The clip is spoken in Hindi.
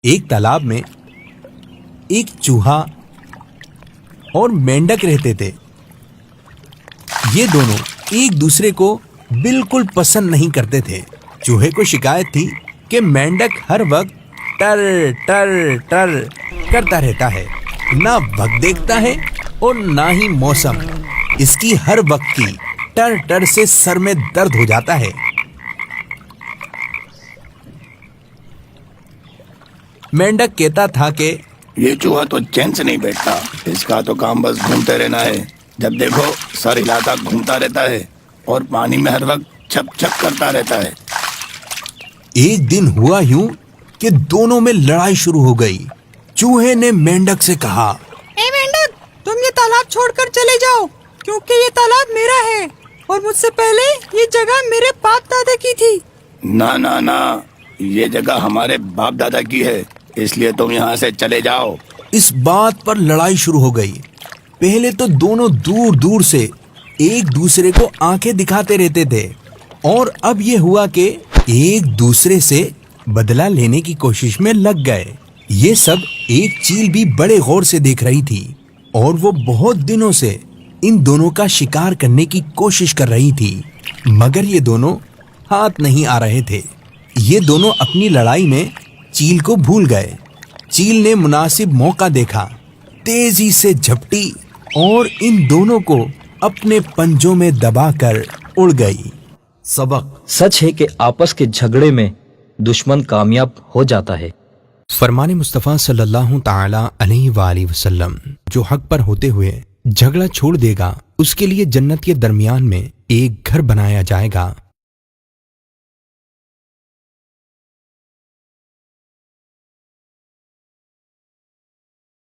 एक तालाब में एक चूहा और मेंढक रहते थे। ये दोनों एक दूसरे को बिल्कुल पसंद नहीं करते थे। चूहे को शिकायत थी कि मेंढक हर वक्त टर टर टर करता रहता है, ना वक्त देखता है और ना ही मौसम। इसकी हर वक्त की टर टर से सर में दर्द हो जाता है। मेंढक कहता था कि ये चूहा तो चैन से नहीं बैठता, इसका तो काम बस घूमते रहना है। जब देखो सर हिलाता घूमता रहता है और पानी में हर वक्त छप छप करता रहता है। एक दिन हुआ यूं कि दोनों में लड़ाई शुरू हो गई। चूहे ने मेंढक से कहा, ए मेंढक, तुम ये तालाब छोड़कर चले जाओ, क्योंकि ये तालाब मेरा है और मुझसे पहले ये जगह मेरे बाप दादा की थी। ना ना ना, ये जगह हमारे बाप दादा की है, इसलिए तुम यहाँ से चले जाओ। इस बात पर लड़ाई शुरू हो गई। पहले तो दोनों दूर दूर से एक दूसरे को आंखें दिखाते रहते थे और अब ये हुआ कि एक दूसरे से बदला लेने की कोशिश में लग गए। ये सब एक चील भी बड़े गौर से देख रही थी और वो बहुत दिनों से इन दोनों का शिकार करने की कोशिश कर रही थी, मगर ये दोनों हाथ नहीं आ रहे थे। ये दोनों अपनी लड़ाई में चील को भूल गए। चील ने मुनासिब मौका देखा, तेजी से झपटी और इन दोनों को अपने पंजों में दबाकर उड़ गई। सबक सच है कि आपस के झगड़े में दुश्मन कामयाब हो जाता है। फरमाने मुस्तफ़ा सल्लल्लाहु ताला अलैहि वसल्लम, जो हक पर होते हुए झगड़ा छोड़ देगा उसके लिए जन्नत के दरमियान में एक घर बनाया जाएगा